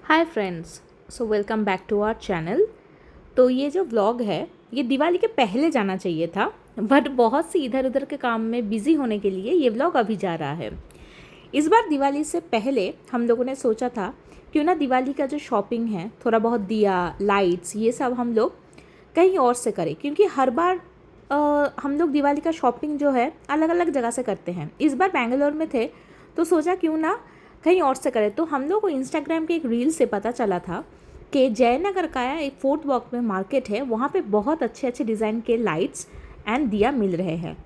Hi friends, so welcome back to our channel. तो ये जो व्लॉग है ये दिवाली के पहले जाना चाहिए था, बट बहुत सी इधर उधर के काम में बिज़ी होने के लिए ये व्लॉग अभी जा रहा है। इस बार दिवाली से पहले हम लोगों ने सोचा था क्यों ना दिवाली का जो शॉपिंग है, थोड़ा बहुत दिया लाइट्स ये सब हम लोग कहीं और से करें, क्योंकि हर बार हम लोग दिवाली का शॉपिंग जो है अलग अलग जगह से करते हैं। इस बार बेंगलोर में थे तो सोचा क्यों ना कहीं और से करें। तो हम लोग को इंस्टाग्राम के एक रील से पता चला था कि जयनगर का एक फोर्ट वॉक में मार्केट है, वहाँ पे बहुत अच्छे अच्छे डिज़ाइन के लाइट्स एंड दिया मिल रहे हैं।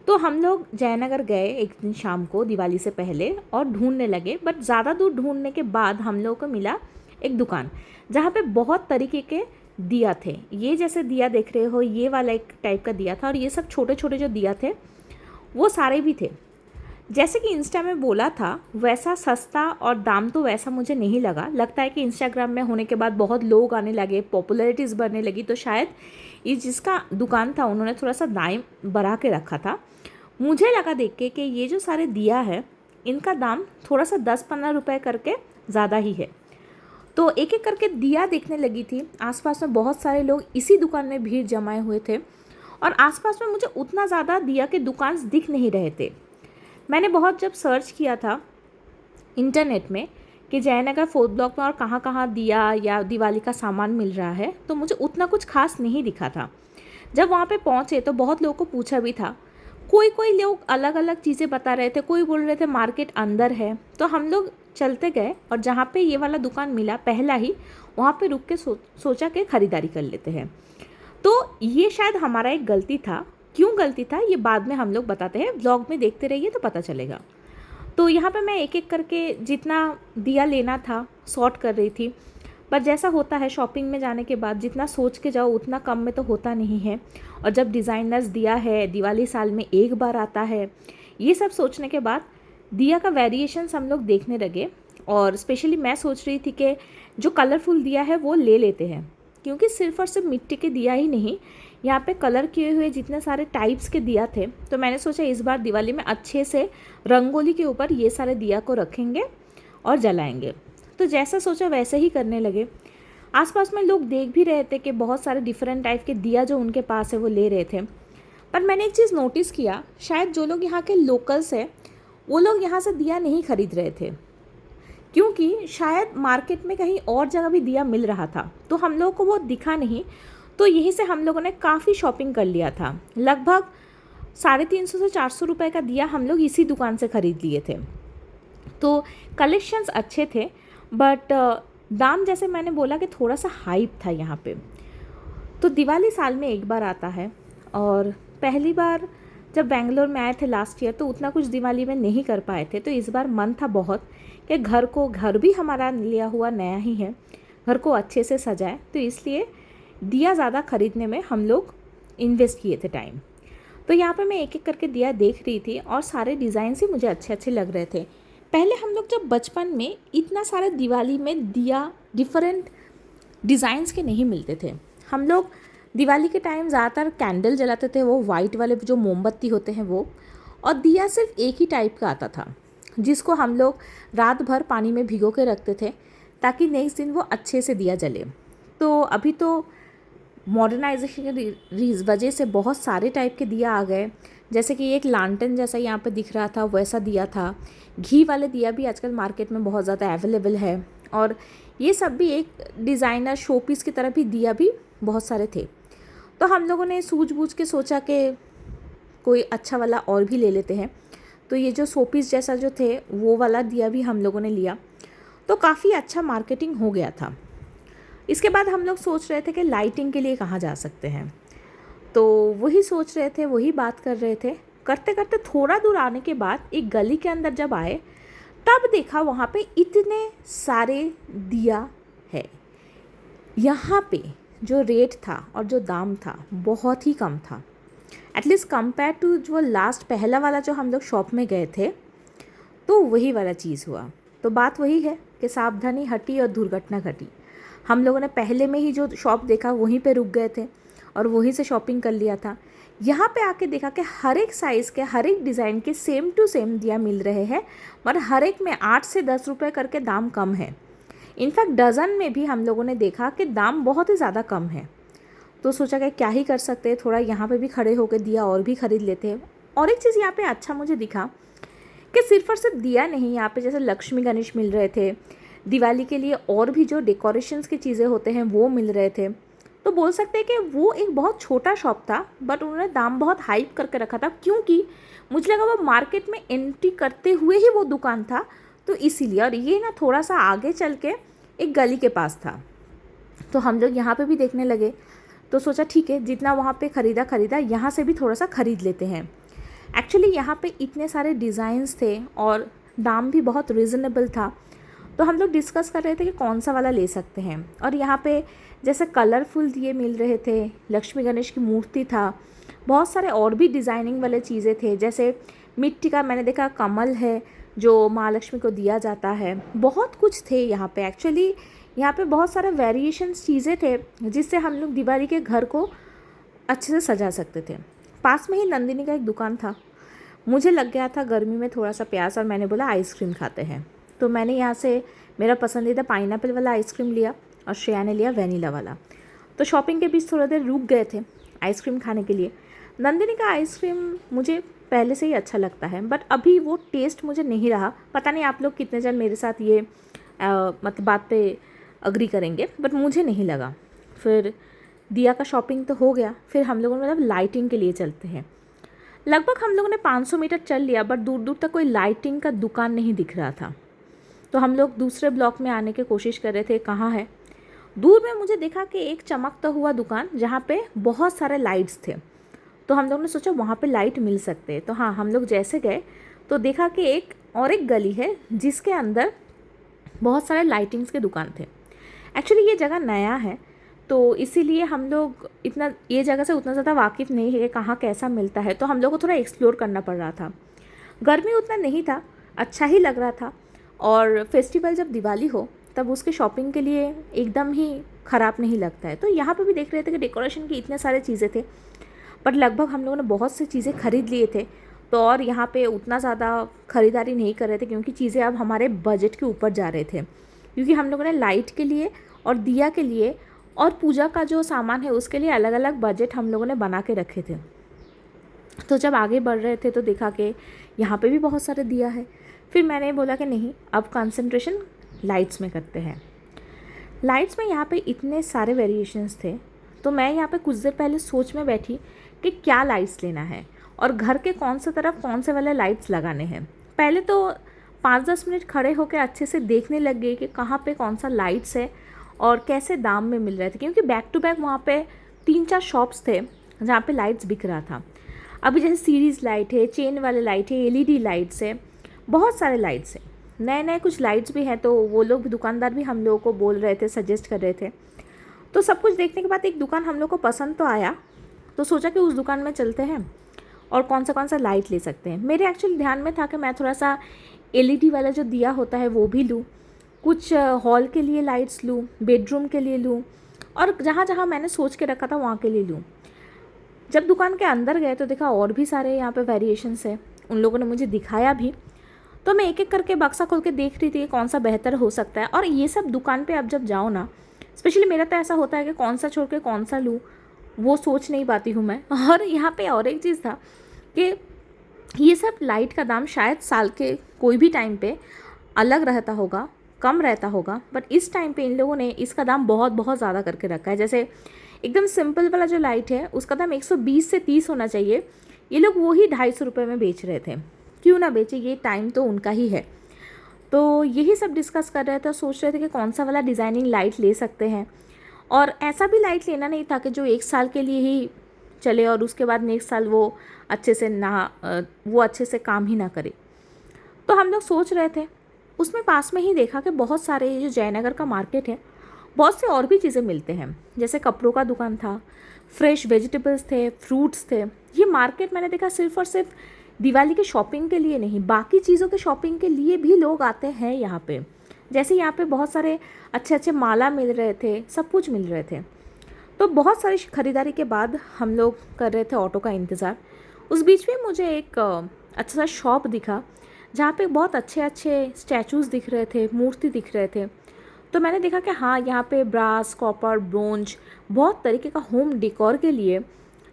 तो हम लोग जयनगर गए एक दिन शाम को दिवाली से पहले और ढूंढने लगे, बट ज़्यादा दूर ढूंढने के बाद हम लोगों को मिला एक दुकान जहाँ पे बहुत तरीके के दिया थे। ये जैसे दिया देख रहे हो ये वाला एक टाइप का दिया था, और ये सब छोटे छोटे जो दिया थे वो सारे भी थे। जैसे कि इंस्टा में बोला था वैसा सस्ता और दाम तो वैसा मुझे नहीं लगा। लगता है कि इंस्टाग्राम में होने के बाद बहुत लोग आने लगे, पॉपुलैरिटीज़ बढ़ने लगी, तो शायद ये जिसका दुकान था उन्होंने थोड़ा सा दाम बढ़ा के रखा था। मुझे लगा देख के कि ये जो सारे दिया है इनका दाम थोड़ा सा 10-15 रुपये करके ज़्यादा ही है। तो एक एक करके दिया देखने लगी थी। आसपास में बहुत सारे लोग इसी दुकान में भीड़ जमाए हुए थे, और आसपास में मुझे उतना ज़्यादा दिया के दुकान दिख नहीं रहे थे। मैंने बहुत जब सर्च किया था इंटरनेट में कि जयनगर फोर्थ ब्लॉक में और कहाँ कहाँ दिया या दिवाली का सामान मिल रहा है, तो मुझे उतना कुछ खास नहीं दिखा था। जब वहाँ पे पहुँचे तो बहुत लोगों को पूछा भी था, कोई कोई लोग अलग अलग चीज़ें बता रहे थे, कोई बोल रहे थे मार्केट अंदर है। तो हम लोग चलते गए और जहाँ पे ये वाला दुकान मिला पहला ही, वहाँ पे रुक के सोचा कि ख़रीदारी कर लेते हैं। तो ये शायद हमारा एक गलती था। क्यों गलती था ये बाद में हम लोग बताते हैं, व्लॉग में देखते रहिए तो पता चलेगा। तो यहाँ पे मैं एक एक करके जितना दिया लेना था सॉर्ट कर रही थी, पर जैसा होता है शॉपिंग में जाने के बाद जितना सोच के जाओ उतना कम में तो होता नहीं है। और जब डिज़ाइनर्स दिया है दिवाली साल में एक बार आता है, ये सब सोचने के बाद दिया का वेरिएशंस हम लोग देखने लगे। और स्पेशली मैं सोच रही थी कि जो कलरफुल दिया है वो ले लेते हैं, क्योंकि सिर्फ और सिर्फ मिट्टी के दिया ही नहीं, यहाँ पे कलर किए हुए जितने सारे टाइप्स के दिया थे। तो मैंने सोचा इस बार दिवाली में अच्छे से रंगोली के ऊपर ये सारे दिया को रखेंगे और जलाएंगे। तो जैसा सोचा वैसे ही करने लगे। आसपास में लोग देख भी रहे थे कि बहुत सारे डिफरेंट टाइप के दिया जो उनके पास है वो ले रहे थे। पर मैंने एक चीज़ नोटिस किया, शायद जो लोग यहाँ के लोकल्स हैं वो लोग यहाँ से दिया नहीं खरीद रहे थे, क्योंकि शायद मार्केट में कहीं और जगह भी दिया मिल रहा था, तो हम लोगों को वो दिखा नहीं। तो यहीं से हम लोगों ने काफ़ी शॉपिंग कर लिया था। लगभग 350 से 400 रुपये का दिया हम लोग इसी दुकान से ख़रीद लिए थे। तो कलेक्शंस अच्छे थे, बट दाम जैसे मैंने बोला कि थोड़ा सा हाइप था यहाँ पे। तो दिवाली साल में एक बार आता है, और पहली बार जब बेंगलोर में आए थे लास्ट ईयर तो उतना कुछ दिवाली में नहीं कर पाए थे। तो इस बार मन था बहुत कि घर भी हमारा लिया हुआ नया ही है, घर को अच्छे से सजाए, तो इसलिए दिया ज़्यादा ख़रीदने में हम लोग इन्वेस्ट किए थे टाइम। तो यहाँ पे मैं एक एक करके दिया देख रही थी और सारे डिज़ाइन ही मुझे अच्छे अच्छे लग रहे थे। पहले हम लोग जब बचपन में इतना सारे दिवाली में दिया डिफरेंट डिज़ाइंस के नहीं मिलते थे। हम लोग दिवाली के टाइम ज़्यादातर कैंडल जलाते थे, वो वाइट वाले जो मोमबत्ती होते हैं वो, और दिया सिर्फ एक ही टाइप का आता था जिसको हम लोग रात भर पानी में भिगो के रखते थे ताकि नेक्स्ट दिन वो अच्छे से दिया जले। तो अभी तो मॉडर्नाइजेशन की वजह से बहुत सारे टाइप के दिया आ गए, जैसे कि एक लांटन जैसा यहाँ पे दिख रहा था वैसा दिया था। घी वाले दिया भी आजकल मार्केट में बहुत ज़्यादा अवेलेबल है, और ये सब भी एक डिज़ाइनर शोपीस की तरह भी दिया भी बहुत सारे थे। तो हम लोगों ने सूझबूझ के सोचा कि कोई अच्छा वाला और भी ले लेते हैं। तो ये जो शोपीस जैसा जो थे वो वाला दिया भी हम लोगों ने लिया, तो काफ़ी अच्छा मार्केटिंग हो गया था। इसके बाद हम लोग सोच रहे थे कि लाइटिंग के लिए कहाँ जा सकते हैं, तो वही सोच रहे थे, वही बात कर रहे थे। करते करते थोड़ा दूर आने के बाद एक गली के अंदर जब आए तब देखा वहाँ पे इतने सारे दिया है। यहाँ पे जो रेट था और जो दाम था बहुत ही कम था, एटलीस्ट कंपेयर टू जो लास्ट पहला वाला जो हम लोग शॉप में गए थे, तो वही वाला चीज़ हुआ। तो बात वही है कि सावधानी हटी और दुर्घटना घटी। हम लोगों ने पहले में ही जो शॉप देखा वहीं पे रुक गए थे और वहीं से शॉपिंग कर लिया था। यहाँ पे आके देखा कि हर एक साइज़ के हर एक डिज़ाइन के सेम टू सेम दिया मिल रहे हैं, और हर एक में 8 से 10 रुपये करके दाम कम है। इनफैक्ट डज़न में भी हम लोगों ने देखा कि दाम बहुत ही ज़्यादा कम है। तो सोचा कि क्या ही कर सकते हैं, थोड़ा यहाँ पे भी खड़े होकर दिया और भी ख़रीद लेते हैं। और एक चीज़ यहाँ पे अच्छा मुझे दिखा कि सिर्फ और सिर्फ दिया नहीं, यहाँ पे जैसे लक्ष्मी गणेश मिल रहे थे दिवाली के लिए, और भी जो डेकोरेशंस की चीज़ें होते हैं वो मिल रहे थे। तो बोल सकते हैं कि वो एक बहुत छोटा शॉप था, बट उन्होंने दाम बहुत हाइप करके रखा था, क्योंकि मुझे लगा वो मार्केट में एंट्री करते हुए ही वो दुकान था, तो इसीलिए। और ये ना थोड़ा सा आगे चल के एक गली के पास था, तो हम लोग यहाँ पे भी देखने लगे। तो सोचा ठीक है, जितना वहाँ पे ख़रीदा यहाँ से भी थोड़ा सा ख़रीद लेते हैं। एक्चुअली यहाँ पे इतने सारे डिज़ाइंस थे और दाम भी बहुत रीज़नेबल था, तो हम लोग डिस्कस कर रहे थे कि कौन सा वाला ले सकते हैं। और यहाँ पे जैसे कलरफुल दिए मिल रहे थे, लक्ष्मी गणेश की मूर्ति था, बहुत सारे और भी डिज़ाइनिंग वाले चीज़ें थे, जैसे मिट्टी का मैंने देखा कमल है जो माँ लक्ष्मी को दिया जाता है, बहुत कुछ थे यहाँ पे। एक्चुअली यहाँ पे बहुत सारे वेरिएशंस चीज़ें थे जिससे हम लोग दिवाली के घर को अच्छे से सजा सकते थे। पास में ही नंदिनी का एक दुकान था, मुझे लग गया था गर्मी में थोड़ा सा प्यास, और मैंने बोला आइसक्रीम खाते हैं। तो मैंने यहाँ से मेरा पसंदीदा पाइनएप्पल वाला आइसक्रीम लिया और श्रेया ने लिया वनीला वाला। तो शॉपिंग के बीच थोड़ा देर रुक गए थे आइसक्रीम खाने के लिए। नंदिनी का आइसक्रीम मुझे पहले से ही अच्छा लगता है, बट अभी वो टेस्ट मुझे नहीं रहा। पता नहीं आप लोग कितने जन मेरे साथ ये मतलब बात पे अग्री करेंगे, बट मुझे नहीं लगा। फिर दिया का शॉपिंग तो हो गया, फिर हम लोगों ने मतलब लाइटिंग के लिए चलते हैं। लगभग हम लोगों ने 500 मीटर चल लिया, बट दूर दूर तक कोई लाइटिंग का दुकान नहीं दिख रहा था। तो हम लोग दूसरे ब्लॉक में आने की कोशिश कर रहे थे, कहाँ है। दूर में मुझे देखा कि एक चमकता हुआ दुकान जहाँ पे बहुत सारे लाइट्स थे, तो हम लोग ने सोचा वहाँ पे लाइट मिल सकते हैं। तो हाँ, हम लोग जैसे गए तो देखा कि एक गली है जिसके अंदर बहुत सारे लाइटिंग्स के दुकान थे। एक्चुअली ये जगह नया है, तो इसीलिए हम लोग इतना ये जगह से उतना ज़्यादा वाकिफ़ नहीं है कि कहाँ कैसा मिलता है, तो हम लोग को थोड़ा एक्सप्लोर करना पड़ रहा था। गर्मी उतना नहीं था, अच्छा ही लग रहा था। और फेस्टिवल जब दिवाली हो तब उसके शॉपिंग के लिए एकदम ही ख़राब नहीं लगता है। तो यहाँ पे भी देख रहे थे कि डेकोरेशन की इतने सारे चीज़ें थे, बट लगभग हम लोगों ने बहुत सी चीज़ें खरीद लिए थे। तो और यहाँ पे उतना ज़्यादा ख़रीदारी नहीं कर रहे थे, क्योंकि चीज़ें अब हमारे बजट के ऊपर जा रहे थे, क्योंकि हम लोगों ने लाइट के लिए और दिया के लिए और पूजा का जो सामान है उसके लिए अलग अलग बजट हम लोगों ने बना के रखे थे। तो जब आगे बढ़ रहे थे तो देखा कि यहाँ पे भी बहुत सारे दिया है। फिर मैंने बोला कि नहीं, अब कंसंट्रेशन लाइट्स में करते हैं। लाइट्स में यहाँ पे इतने सारे वेरिएशंस थे, तो मैं यहाँ पे कुछ देर पहले सोच में बैठी कि क्या लाइट्स लेना है और घर के कौन सी तरफ कौन से वाले लाइट्स लगाने हैं। पहले तो 5-10 मिनट खड़े होकर अच्छे से देखने लग गए कि कहाँ पे कौन सा लाइट्स है और कैसे दाम में मिल रहे थे, क्योंकि बैक टू बैक वहाँ पे 3-4 शॉप्स थे जहाँ पे लाइट्स बिक रहा था। अभी जैसे सीरीज़ लाइट है, चेन वाले लाइट है, एलईडी लाइट्स है, बहुत सारे लाइट्स हैं, नए नए कुछ लाइट्स भी हैं। तो वो लोग भी, दुकानदार भी हम लोगों को बोल रहे थे, सजेस्ट कर रहे थे। तो सब कुछ देखने के बाद एक दुकान हम लोग को पसंद तो आया, तो सोचा कि उस दुकान में चलते हैं और कौन सा लाइट ले सकते हैं। मेरे एक्चुअली ध्यान में था कि मैं थोड़ा सा एलईडी वाला जो दिया होता है वो भी लूँ, कुछ हॉल के लिए लाइट्स लूँ, बेडरूम के लिए लूँ, और जहाँ जहाँ मैंने सोच के रखा था वहाँ के लिए लूँ। जब दुकान के अंदर गए तो देखा और भी सारे यहाँ पे वेरिएशंस है, उन लोगों ने मुझे दिखाया भी। तो मैं एक एक करके बक्सा खोल के देख रही थी कि कौन सा बेहतर हो सकता है। और ये सब दुकान पे अब जब जाओ ना, स्पेशली मेरा तो ऐसा होता है कि कौन सा छोड़ के कौन सा लूँ वो सोच नहीं पाती हूँ मैं। और यहाँ पे और एक चीज़ था कि ये सब लाइट का दाम शायद साल के कोई भी टाइम पे अलग रहता होगा, कम रहता होगा, बट इस टाइम पे इन लोगों ने इसका दाम बहुत बहुत ज़्यादा करके रखा है। जैसे एकदम सिंपल वाला जो लाइट है उसका दाम 120 से 30 होना चाहिए, ये लोग वही 250 रुपये में बेच रहे थे। क्यों ना बेचे, ये टाइम तो उनका ही है। तो यही सब डिस्कस कर रहे थे, सोच रहे थे कि कौन सा वाला डिज़ाइनिंग लाइट ले सकते हैं। और ऐसा भी लाइट लेना नहीं था कि जो 1 साल के लिए ही चले और उसके बाद नेक्स्ट साल वो अच्छे से काम ही ना करे। तो हम लोग सोच रहे थे, उसमें पास में ही देखा कि बहुत सारे, ये जो जयनगर का मार्केट है, बहुत से और भी चीज़ें मिलते हैं। जैसे कपड़ों का दुकान था, फ्रेश वेजिटेबल्स थे, फ्रूट्स थे। ये मार्केट मैंने देखा सिर्फ और सिर्फ दिवाली के शॉपिंग के लिए नहीं, बाकी चीज़ों के शॉपिंग के लिए भी लोग आते हैं यहाँ पे। जैसे यहाँ पे बहुत सारे अच्छे अच्छे माला मिल रहे थे, सब कुछ मिल रहे थे। तो बहुत सारी ख़रीदारी के बाद हम लोग कर रहे थे ऑटो का इंतज़ार। उस बीच में मुझे एक अच्छा सा शॉप दिखा जहाँ पे बहुत अच्छे अच्छे स्टैचूज़ दिख रहे थे, मूर्ति दिख रहे थे। तो मैंने देखा कि हाँ, यहाँ पे ब्रास, कॉपर, ब्रोंज, बहुत तरीके का होम डेकोर के लिए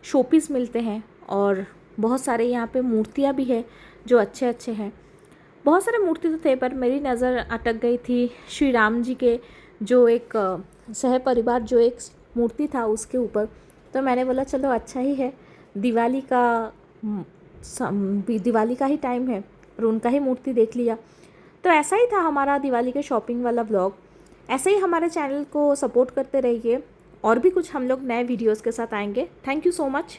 शोपीस मिलते हैं। और बहुत सारे यहाँ पे मूर्तियाँ भी है जो अच्छे अच्छे हैं। बहुत सारे मूर्ति तो थे, पर मेरी नज़र अटक गई थी श्री राम जी के जो एक सह परिवार जो एक मूर्ति था उसके ऊपर। तो मैंने बोला चलो अच्छा ही है, दिवाली का दिवाली का ही टाइम है और उनका ही मूर्ति देख लिया। तो ऐसा ही था हमारा दिवाली के शॉपिंग वाला व्लॉग। ऐसे ही हमारे चैनल को सपोर्ट करते रहिए, और भी कुछ हम लोग नए वीडियोस के साथ आएंगे। Thank you so much.